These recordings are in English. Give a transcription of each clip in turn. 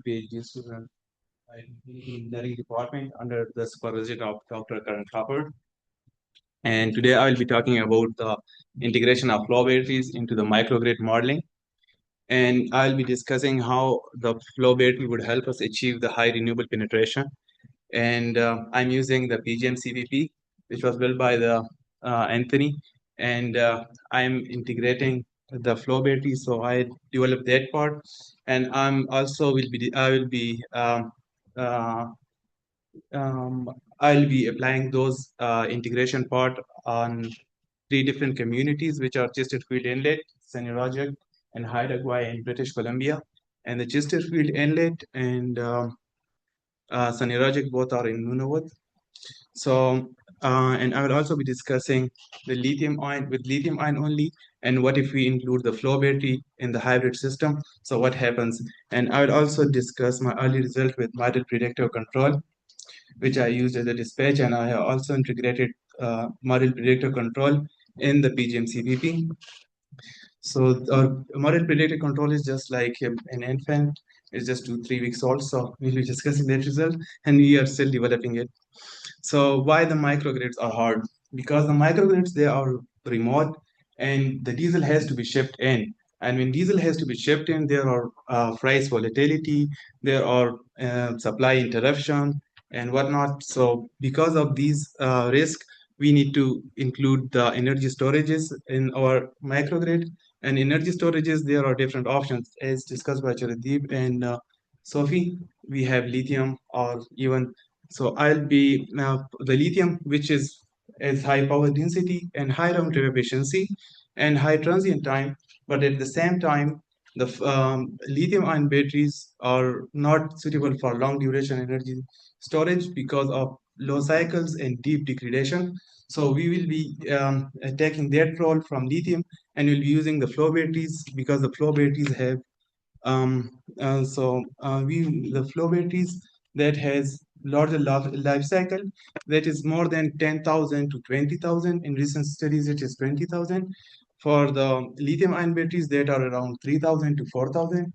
a PhD student in engineering department under the supervision of Dr. Karan Thapar. And today I will be talking about the integration of flow batteries into the microgrid modeling. And I'll be discussing how the flow battery would help us achieve the high renewable penetration. And I'm using the PGM CVP, which was built by the Anthony. And I'm integrating the flow battery. So I developed that part. And I will be uh, um, I'll be applying those integration part on three different communities, which are Chesterfield Inlet, Sanirajak, and Haida Gwaii in British Columbia. And the Chesterfield Inlet and Sanirajak both are in Nunavut. So, and I will also be discussing the lithium ion with lithium ion only, and what if we include the flow battery in the hybrid system? So what happens? And I will also discuss my early result with model predictive control, which I used as a dispatch, and I have also integrated model predictor control in the PGM CVP. So our model predictor control is just like an infant. It's just 2-3 weeks old. So we'll be discussing that result, and we are still developing it. So why the microgrids are hard? Because the microgrids, they are remote, and the diesel has to be shipped in. And when diesel has to be shipped in, there are price volatility, there are supply interruption, and whatnot. So because of these risks, we need to include the energy storages in our microgrid. And energy storages, there are different options, as discussed by Charadeep and Sophie. We have lithium, or even so I'll be the lithium, which is high power density and high round trip efficiency and high transient time. But at the same time, the lithium ion batteries are not suitable for long duration energy storage because of low cycles and deep degradation. So we will be taking that role from lithium, and we'll be using the flow batteries because the flow batteries have we the flow batteries that has larger life cycle, that is more than 10,000 to 20,000. In recent studies, it is 20,000. For the lithium ion batteries, that are around 3,000 to 4,000.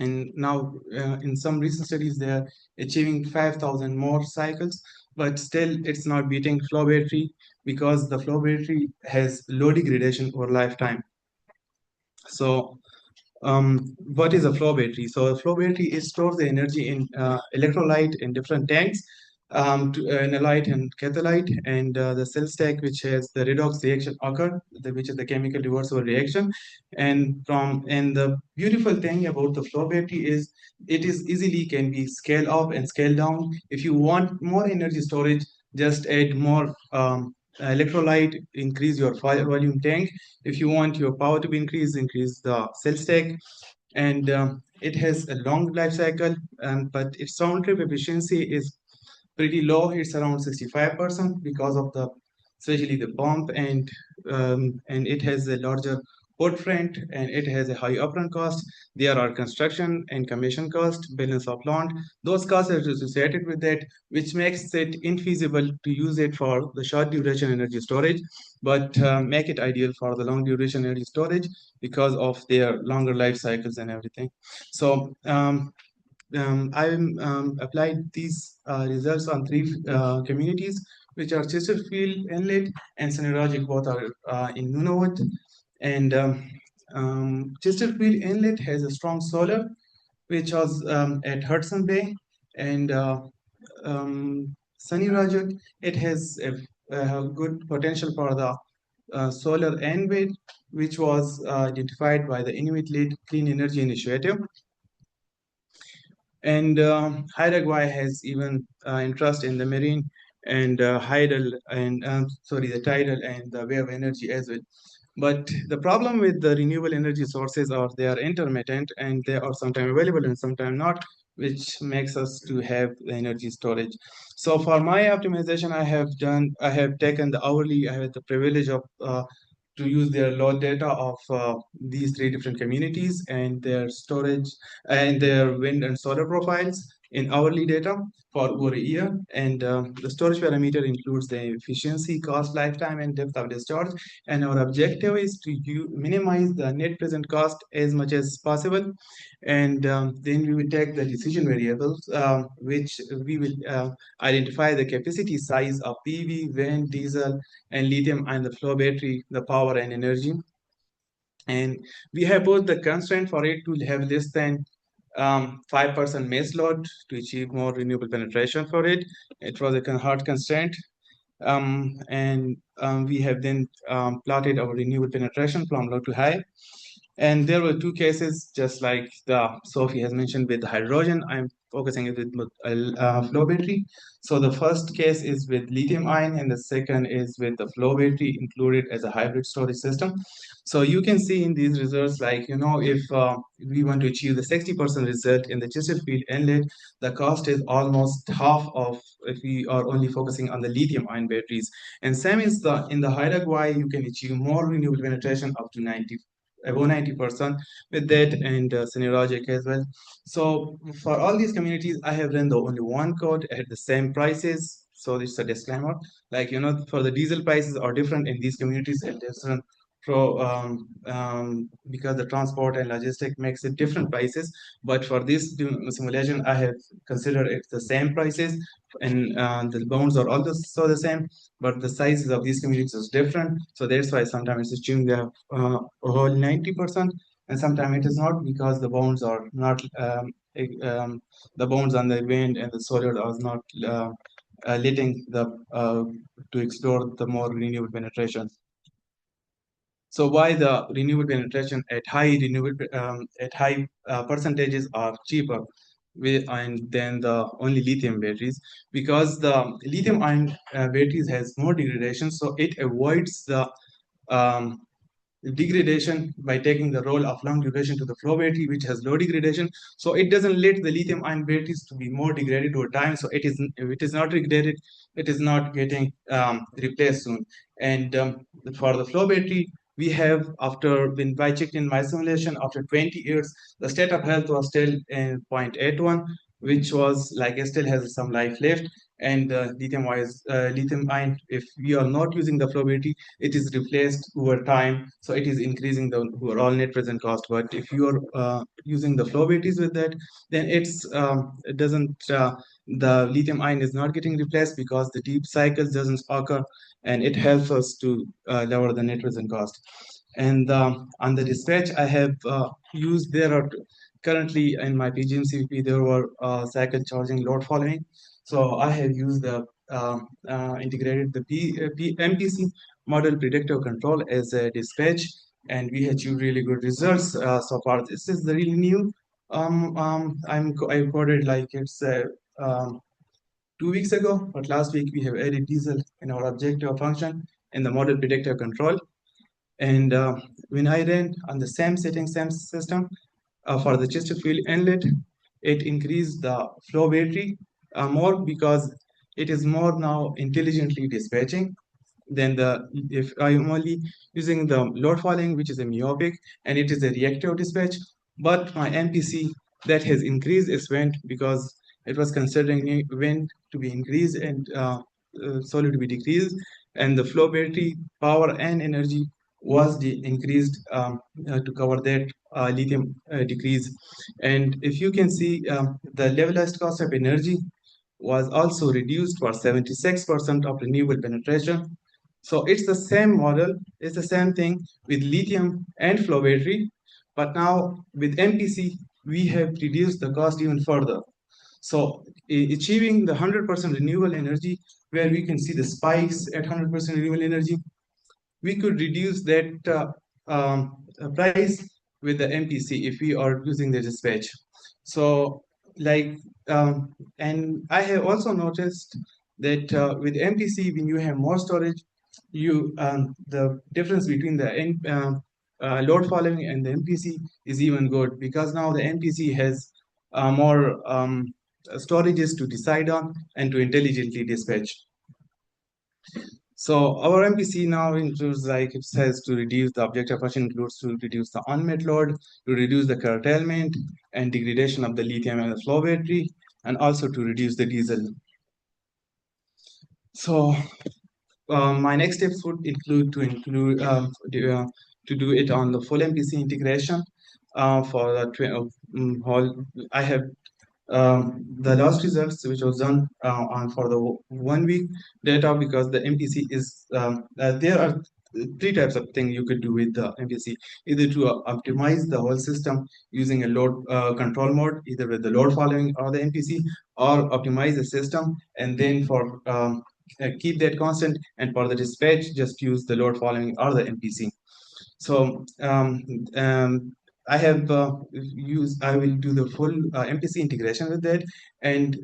And now, in some recent studies, they are achieving 5,000 more cycles, but still it's not beating flow battery because the flow battery has low degradation over lifetime. So what is a flow battery? So a flow battery is stores the energy in electrolyte in different tanks, analyte and catholyte, and the cell stack, which has the redox reaction occur, which is the chemical reversible reaction. And the beautiful thing about the flow battery is it is easily can be scaled up and scaled down. If you want more energy storage, just add more electrolyte, increase your volume tank. If you want your power to be increased, increase the cell stack. And it has a long life cycle, but its round trip efficiency is pretty low. It's around 65% because of the especially the pump, and it has a larger footprint, and it has a high upfront cost. There are construction and commission cost, balance of plant. Those costs are associated with that, which makes it infeasible to use it for the short duration energy storage, but make it ideal for the long duration energy storage because of their longer life cycles and everything. So I applied these results on three communities, which are Chesterfield Inlet and Sanirajik, both are in Nunavut. And Chesterfield Inlet has a strong solar, which was at Hudson Bay, and Sanirajik, it has a good potential for the solar and wind, which was identified by the Inuit-led Clean Energy Initiative. And Haida has even interest in the marine and the tidal and the wave energy as well. But the problem with the renewable energy sources are they are intermittent, and they are sometimes available and sometimes not, which makes us to have the energy storage. So for my optimization, I have taken the hourly, I have the privilege of to use their load data of these three different communities and their storage and their wind and solar profiles in hourly data for over a year. And the storage parameter includes the efficiency, cost, lifetime, and depth of discharge. And our objective is to minimize the net present cost as much as possible. And then we will take the decision variables, which we will identify the capacity size of PV, wind, diesel, and lithium, and the flow battery, the power and energy. And we have both the constraint for it to have less than 5% mass load to achieve more renewable penetration for it. It was a hard constraint. And we have then plotted our renewable penetration from low to high. And there were two cases, just like Sophie has mentioned with hydrogen. I'm focusing it with flow battery. So the first case is with lithium ion, and the second is with the flow battery included as a hybrid storage system. So you can see in these results, like, if we want to achieve the 60% result in the Chesterfield inlet, the cost is almost half of if we are only focusing on the lithium ion batteries. And same is in the Haida-Gwaii, you can achieve more renewable penetration up to above 90% with that, and Synergic as well. So for all these communities, I have run the only one code at the same prices. So this is a disclaimer, like, for the diesel prices are different in these communities and different because the transport and logistic makes it different prices. But for this simulation, I have considered it the same prices, and the bounds are also the same, but the sizes of these communities is different. So that's why sometimes it's assuming they have a whole 90%, and sometimes it is not, because the bounds are not the bounds on the wind and the solar are not letting to explore the more renewable penetration. So why the renewable penetration at high percentages are cheaper and then the only lithium batteries? Because the lithium ion batteries has more degradation, so it avoids the um, degradation by taking the role of long duration to the flow battery, which has low degradation. So it doesn't let the lithium ion batteries to be more degraded over time. So it is not degraded, it is not getting replaced soon. And for the flow battery, we have, when I checked in my simulation, after 20 years, the state of health was still in 0.81, which was like it still has some life left. And lithium ion, if we are not using the flow battery, it is replaced over time, so it is increasing the overall net present cost. But if you are using the flow batteries with that, then it doesn't the lithium ion is not getting replaced because the deep cycles doesn't occur, and it helps us to lower the net present cost. And on the dispatch, I have used currently in my PGMCP there were cycle charging load following. So I have used the integrated the MPC model predictive control as a dispatch, and we achieved really good results so far. This is the really new. I recorded like it's 2 weeks ago, but last week we have added diesel in our objective function in the model predictive control. And when I ran on the same setting, same system for the Chesterfield inlet, it increased the flow battery more because it is more now intelligently dispatching than if I'm only using the load following, which is a myopic, and it is a reactive dispatch. But my MPC that has increased its wind because it was considering wind to be increased and solid to be decreased, and the flow battery power and energy was increased to cover that lithium decrease. And if you can see, the levelized cost of energy was also reduced for 76% of renewable penetration. So it's the same model, it's the same thing with lithium and flow battery, but now with MPC, we have reduced the cost even further. So achieving the 100% renewable energy, where we can see the spikes at 100% renewable energy, we could reduce that price with the MPC if we are using the dispatch. So like, and I have also noticed that with MPC, when you have more storage, the difference between the load following and the MPC is even good, because now the MPC has more storages to decide on and to intelligently dispatch. So our MPC now includes, like it says, to reduce the objective function includes to reduce the unmet load, to reduce the curtailment and degradation of the lithium and the flow battery, and also to reduce the diesel. So my next steps would include to do it on the full MPC integration for the whole. I have the last results which was done on for the 1 week data, because the MPC is there are three types of things you could do with the MPC: either to optimize the whole system using a load control mode, either with the load following or the MPC, or optimize the system and then for keep that constant, and for the dispatch just use the load following or the MPC. So I have I will do the full MPC integration with that, and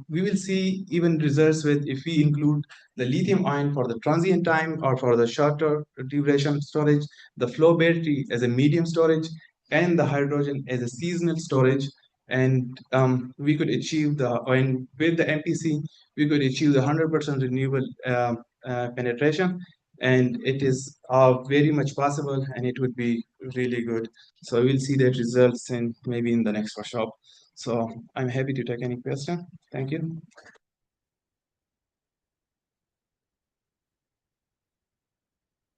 we will see even results with if we include the lithium ion for the transient time or for the shorter duration storage, the flow battery as a medium storage, and the hydrogen as a seasonal storage. And we could achieve and with the MPC, we could achieve the 100% renewable penetration, and it is very much possible, and it would be really good. So we'll see that results in maybe in the next workshop. So I'm happy to take any question. Thank you.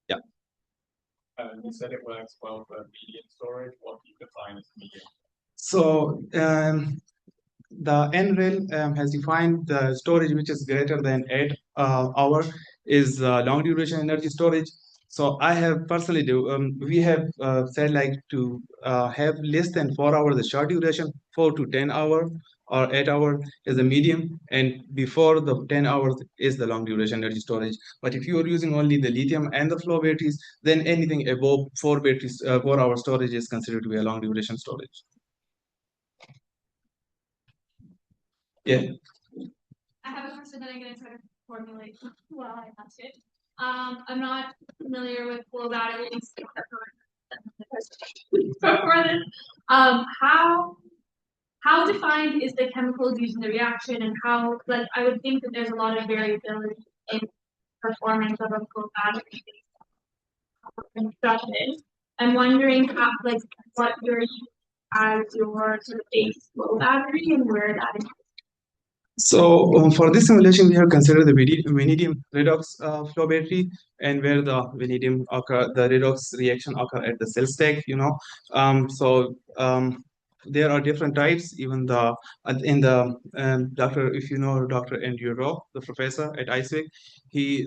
Yeah. You said it was medium storage. What do you define as medium? So the NREL has defined the storage which is greater than 8 hours is long duration energy storage. So I have personally we have said like to have less than 4 hours the short duration, 4 to 10 hours or 8 hours is the medium, and before the 10 hours is the long duration energy storage. But if you are using only the lithium and the flow batteries, then anything above 4 hour storage is considered to be a long duration storage. Yeah. I have a question that I'm going to try to formulate while I ask it. I'm not familiar with flow batteries. Before this, how defined is the chemicals used in the reaction, and how, like, I would think that there's a lot of variability in performance of a flow battery construction. I'm wondering how, like, what you're using as your sort of base flow battery and where that is. So for this simulation, we have considered the vanadium redox flow battery, and where the vanadium the redox reaction occur at the cell stack. There are different types. Even in the Dr. If you know Dr. Andrew Rowe, the professor at IESVic,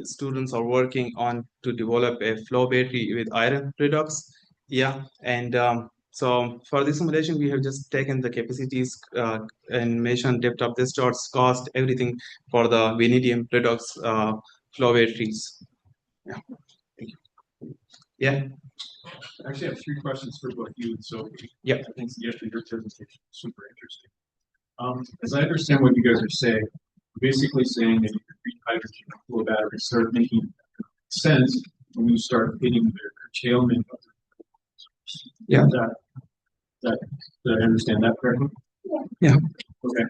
students are working on to develop a flow battery with iron redox. Yeah, and so for this simulation, we have just taken the capacities and mentioned depth of discharge, cost, everything for the vanadium redox flow batteries. Yeah. Yeah. I actually have three questions for both you and Sophie. Yeah. I think your presentation is super interesting. As I understand what you guys are saying, basically saying that you can treat hydrogen flow batteries start making sense when you start hitting the curtailment of the resource. Yeah. Did I understand that correctly? Yeah. Okay.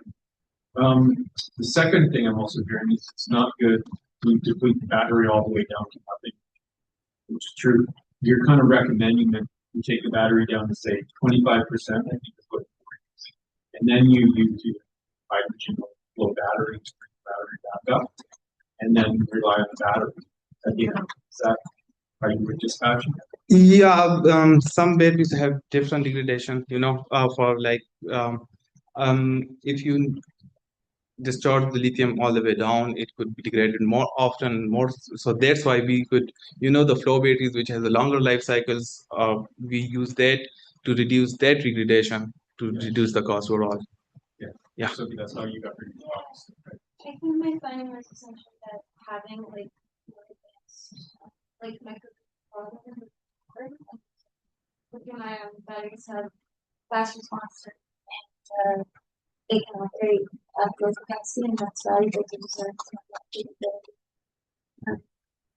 The second thing I'm also hearing is it's not good to deplete the battery all the way down to nothing, which is true. You're kind of recommending that you take the battery down to say 25%, I think is what you're using, and then you use your hydrogen flow battery to bring the battery back up, and then rely on the battery again. Is that how you would dispatch it? Yeah, some batteries have different degradation, for like if you discharge the lithium all the way down, it could be degraded more often, so that's why we could, the flow batteries which has a longer life cycles, we use that to reduce that degradation to reduce the cost overall. Yeah. So that's how you got rid of the cost. I think my finding was essentially that having like microgrid lithium-ion batteries have fast response and they can operate at low capacity, and that's valuable to design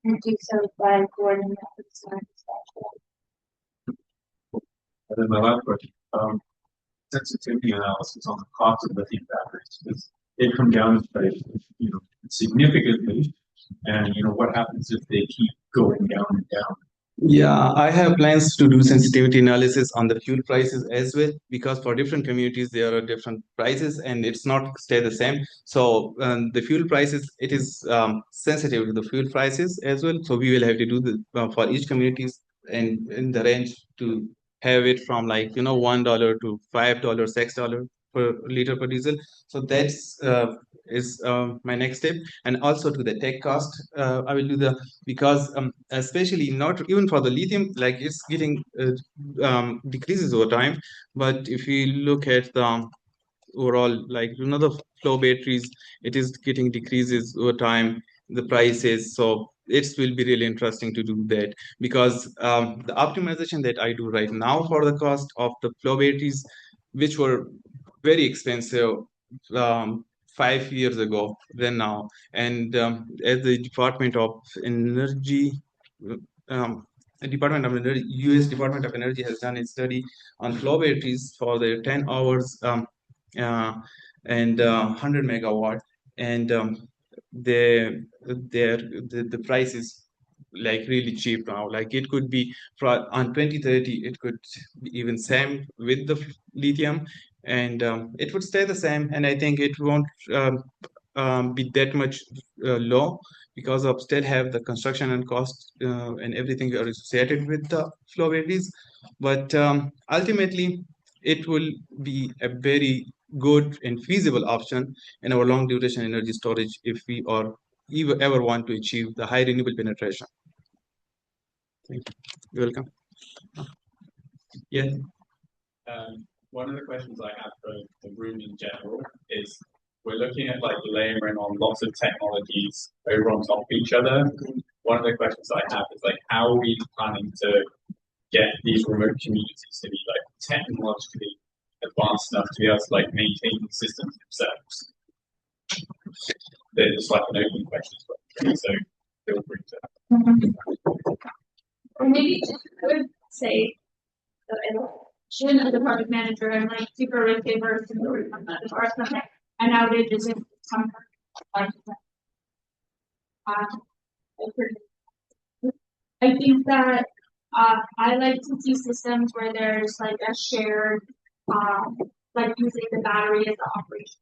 and do so by coordinating with design dispatch. And then my last question, sensitivity analysis on the cost of lithium batteries, because they come down significantly, and what happens if they keep going down and down? Yeah, I have plans to do sensitivity analysis on the fuel prices as well, because for different communities there are different prices and it's not stay the same. So the fuel prices, it is sensitive to the fuel prices as well. So we will have to do the for each communities and in the range to have it from like $1 to $5, $6 per liter per diesel. So that's is my next step, and also to the tech cost. I will do the because especially not even for the lithium, like it's getting decreases over time. But if you look at the overall, like the flow batteries, it is getting decreases over time, the prices. So it will be really interesting to do that, because the optimization that I do right now for the cost of the flow batteries, which were very expensive um, 5 years ago than now. And as the Department of Energy, um, the Department of Energy, U.S. Department of Energy has done a study on flow batteries for the 10 hours uh, and 100 megawatt, and the price is like really cheap now. Like it could be on 2030, it could be even same with the lithium, and it would stay the same. And I think it won't be that much low, because of still have the construction and cost and everything are associated with the flow batteries. But ultimately, it will be a very good and feasible option in our long duration energy storage if we are ever want to achieve the high renewable penetration. Thank you. You're welcome. Yes. One of the questions I have for the room in general is we're looking at like layering on lots of technologies over on top of each other. One of the questions I have is like, how are we planning to get these remote communities to be like technologically advanced enough to be able to like maintain the systems themselves? It's like an open question, so feel free to. Or maybe I would say shouldn't as a project manager and like super risk averse and or something, an outage is in some like I think that I like to see systems where there's like a shared like using the battery as the operation.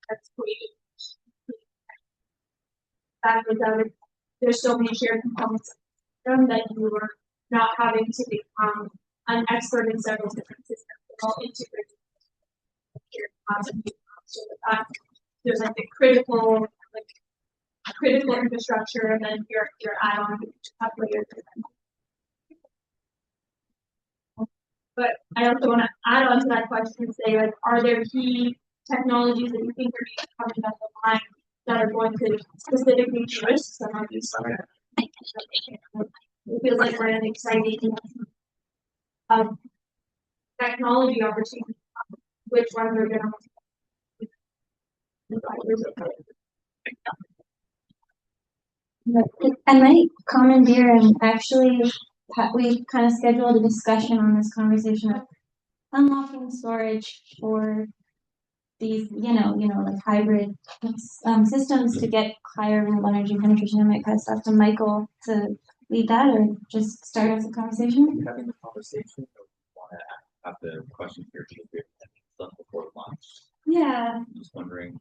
That's pretty. That was there's so many shared components that you were not having to become an expert in several different systems, all integrated. So that there's like the critical infrastructure, and then your add-on layers. But I also want to add on to that question and say, like, are there key technologies that you think are coming down the line that are going to specifically risk some of these? It feels like we're in an exciting technology opportunity. Which ones are going to? I might commandeer, and actually, we kind of scheduled a discussion on this conversation of unlocking storage for these, like hybrid systems to get higher renewable energy penetration. I might pass off to Michael to lead that, or just start as a conversation. We're having the conversation, or want to have the question here because we have done before lunch. Yeah. I'm just wondering,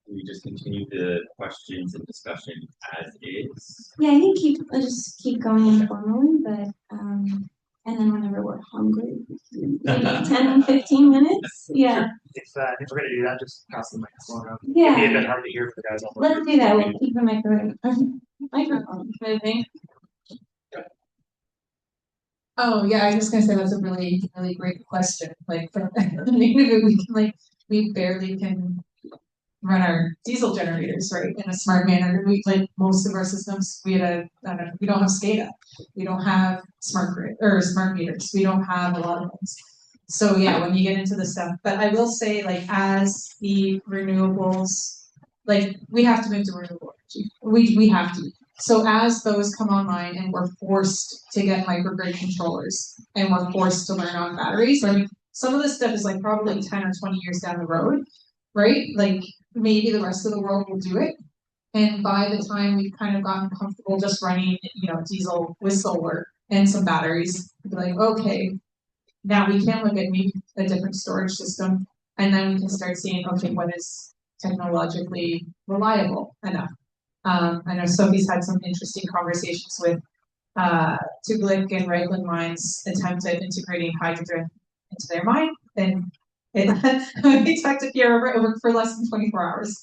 do we just continue the questions and discussion as is? Yeah, I think just keep going informally, but and then whenever we're hungry, maybe 10, 15 minutes. Yeah. If we're gonna do that, just pass the microphone around. Yeah. It'd be a bit hard to hear for the guys. Let's do that. We'll keep the microphone moving. Oh yeah, I was just gonna say that's a really, really great question. Like from we barely can run our diesel generators right in a smart manner. We like most of our systems, we don't have SCADA, we don't have smart grid or smart meters, we don't have a lot of things. So yeah, when you get into the stuff, but I will say like as the renewables, like we have to move to renewable energy. We have to. So as those come online and we're forced to get microgrid controllers and we're forced to learn on batteries, I mean, some of this stuff is like probably 10 or 20 years down the road, right? Like maybe the rest of the world will do it. And by the time we've kind of gotten comfortable just running, diesel with solar and some batteries, we'd be like, okay, now we can look at maybe a different storage system, and then we can start seeing, okay, what is technologically reliable enough. I know Sophie's had some interesting conversations with Tubulik and Raglan mines attempt at integrating hydrogen into their mine, and we talked to Pierre, it worked for less than 24 hours.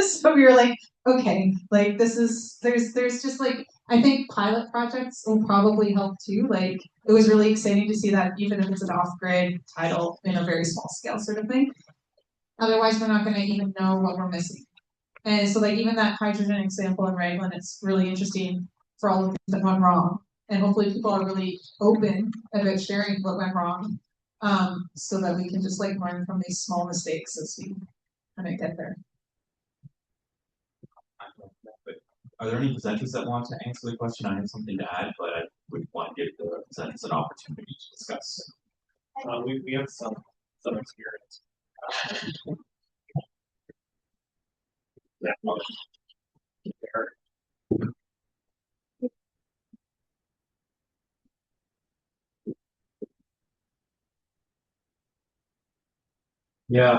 So we were like, okay, like there's just like, I think pilot projects will probably help too. Like it was really exciting to see that even if it's an off-grid tidal in a very small scale sort of thing. Otherwise, we're not going to even know what we're missing. And so like even that hydrogen example in Raglan, it's really interesting for all the things that went wrong. And hopefully people are really open about sharing what went wrong, so that we can just like learn from these small mistakes as we kind of get there. Are there any presenters that want to answer the question? I have something to add, but I would want to give the presenters an opportunity to discuss. We have some experience. Yeah,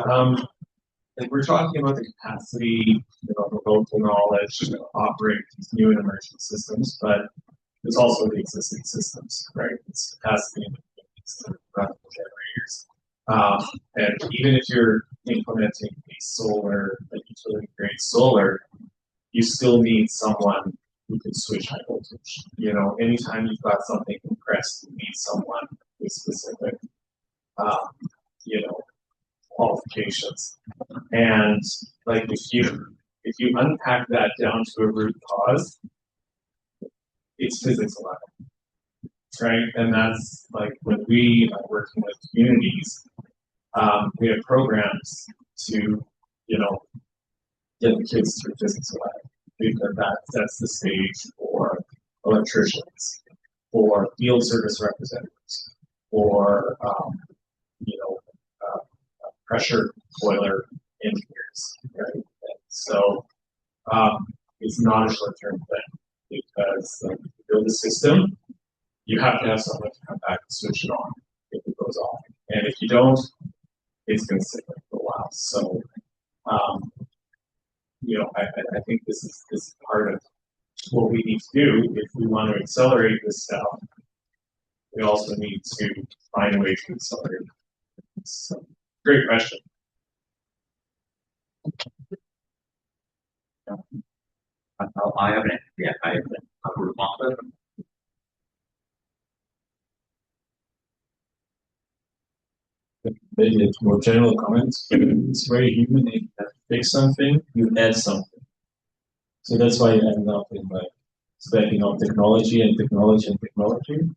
like we're talking about the capacity, the local knowledge to operate these new and emerging systems, but there's also the existing systems, right? It's capacity and generators. And even if you're implementing a solar, like utility grade solar, you still need someone who can switch high voltage. Anytime you've got something compressed, you need someone with specific, qualifications. And like if you unpack that down to a root cause, it's physics 11, right? And that's like when we are working with communities, we have programs to, get the kids through physics 11. Because that sets the stage for electricians, for field service representatives, for pressure boiler engineers, right? And so it's not a short-term thing because to build a system, you have to have someone to come back and switch it on if it goes off, and if you don't, it's going to sit there for a while. So I think this is part of what we need to do if we want to accelerate this stuff. We also need to find a way to accelerate it. So, great question. I have a response. Maybe it's more general comments. It's very human. If you have to fix something, you add something. So that's why you end up in like stacking up technology and technology and technology.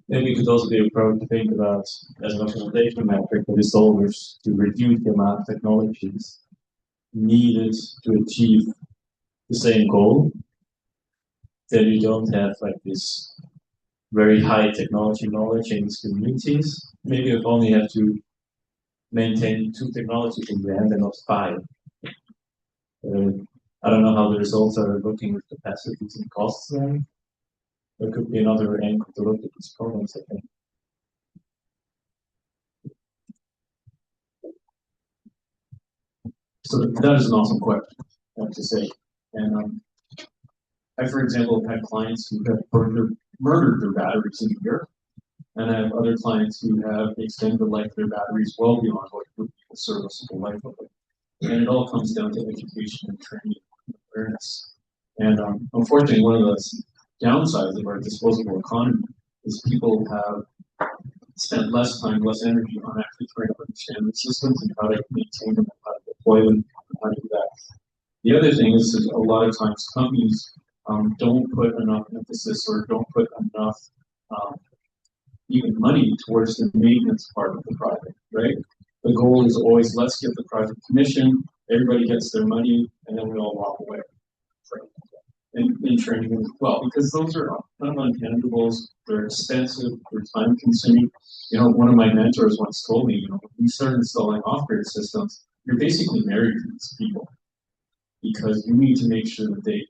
Maybe it could also be a approach to think about as an implementation metric for the solvers to reduce the amount of technologies needed to achieve the same goal. Then you don't have like this very high technology knowledge in these communities. Maybe you only have to maintain 2 technologies in the end and not 5. I don't know how the results are looking with capacities and costs then. There could be another angle to look at these problems, I think. So that is an awesome question, I have to say. And I, for example, have had clients who have murdered their batteries in a year, and I have other clients who have extended the life of their batteries well beyond what would be the serviceable life of it. And it all comes down to education and training and awareness. And unfortunately, one of the downsides of our disposable economy is people have spent less time, less energy on actually trying to understand the systems and how to maintain them, how to deploy them, and how to do that. The other thing is that a lot of times companies don't put enough emphasis or don't put enough even money towards the maintenance part of the project, right? The goal is always let's get the project commissioned, everybody gets their money, and then we all walk away. And training as well, because those are kind of intangibles, they're expensive, they're time consuming. One of my mentors once told me, when you start installing off-grid systems, you're basically married to these people. because you need to make sure that they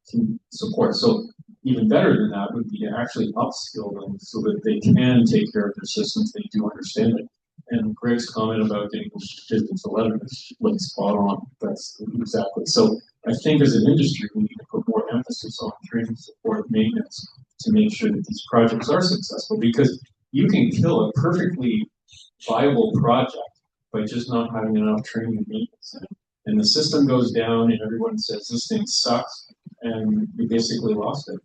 can support. So even better than that would be to actually upskill them so that they can take care of their systems, they do understand it. And Greg's comment about English Physics 11 is like spot on. That's exactly. So I think as an industry, we need to put more emphasis on training, support, maintenance to make sure that these projects are successful, because you can kill a perfectly viable project by just not having enough training and maintenance. And the system goes down and everyone says this thing sucks, and we basically lost it.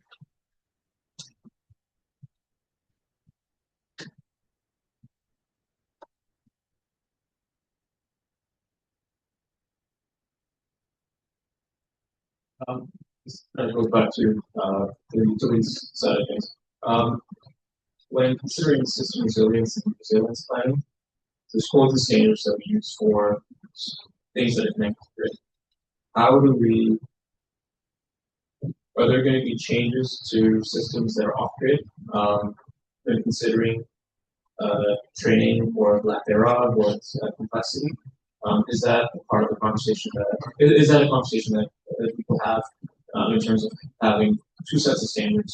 This kind of goes back to the utilities side of things. When considering system resilience and resilience planning, the quality standards that we use for things that are connected to the grid, how do we, are there going to be changes to systems that are off grid when considering training or lack thereof or complexity? Is that part of the conversation that people have in terms of having two sets of standards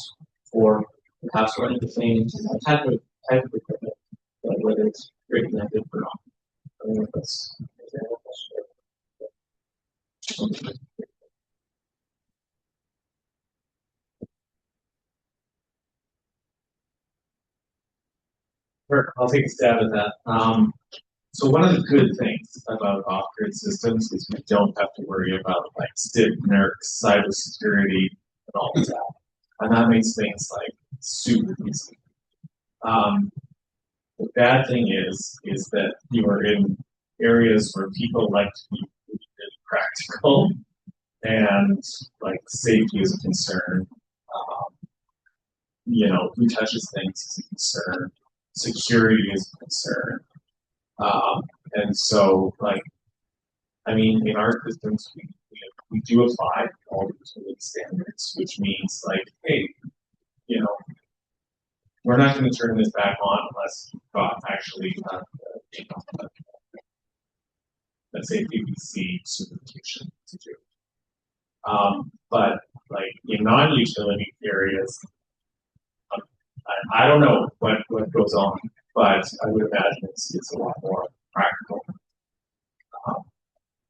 for perhaps running the same type of equipment, whether it's grid connected or not? I don't know if that's a question. Sure, I'll take a stab at that. So one of the good things about off-grid systems is we don't have to worry about like stiff NERCs, cybersecurity, and all of that. And that makes things like super easy. The bad thing is that you are in areas where people like to be really practical, and like safety is a concern. Who touches things is a concern. Security is a concern. And so, in our systems, we do apply all the utility standards, which means, hey, we're not going to turn this back on unless you've got actually, let's say, PVC certification to do. But in non-utility areas, I don't know what goes on, but I would imagine it's a lot more practical.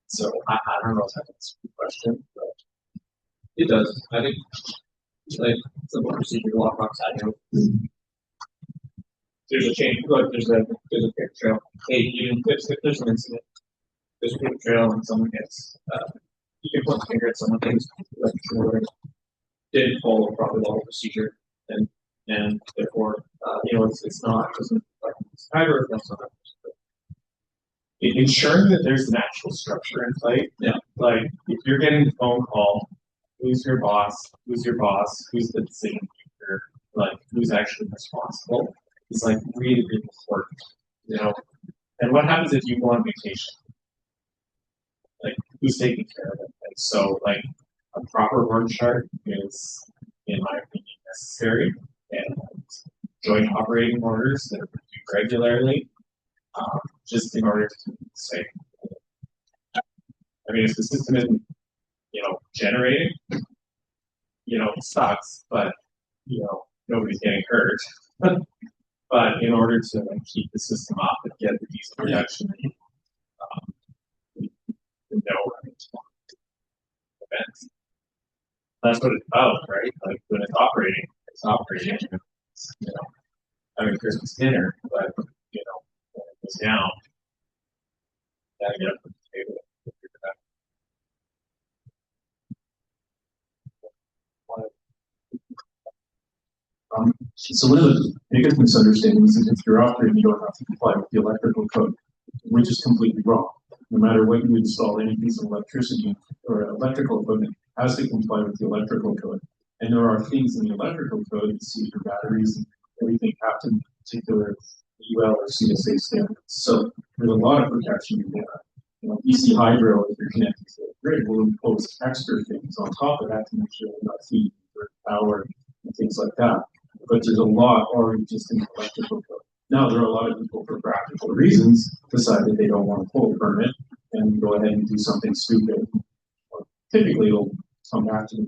So I don't know if that answers the question, but it does. I think simple procedure lockbox adding. There's a change. Look, there's a paper trail. Hey, if there's an incident, there's a paper trail, and someone gets you can point the finger at someone who's didn't follow proper level procedure, and therefore it's not either that's not. Ensuring that there's an actual structure in play. Yeah. Like if you're getting a phone call, who's your boss? Who's the decision maker? Who's actually responsible? It's really, really important. And what happens if you go on vacation? Who's taking care of it? And so a proper work chart is, in my opinion, necessary, and joint operating orders that are reviewed regularly. Just in order to keep it safe. If the system isn't, generating, it sucks, but, nobody's getting hurt. But in order to keep the system up and get the diesel production, events. That's what it's about, right? When it's operating, it's operating. Christmas dinner, but, when it goes down, gotta get up from the table. So one of the biggest misunderstandings is if you're operating, you don't have to comply with the electrical code, which is completely wrong. No matter what you install, any piece of electricity or electrical equipment has to comply with the electrical code. And there are things in the electrical code, you see your batteries and everything have to particular UL or CSA standards. So there's a lot of protection in there. EC Hydro, if you're connected to the grid, will impose extra things on top of that to make sure you're not feeding for power and things like that. But there's a lot already just in the electrical code. Now, there are a lot of people, for practical reasons, decide that they don't want to pull a permit and go ahead and do something stupid or typically it'll come back to.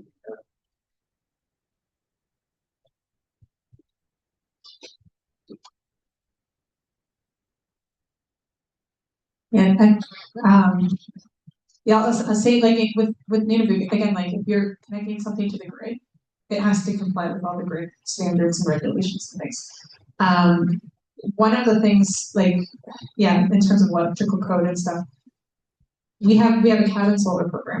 Yeah, yeah, I'll say like with Nunavut, again, like if you're connecting something to the grid, it has to comply with all the grid standards and regulations and things. One of the things, like, yeah, in terms of electrical code and stuff, we have a cabin solar program.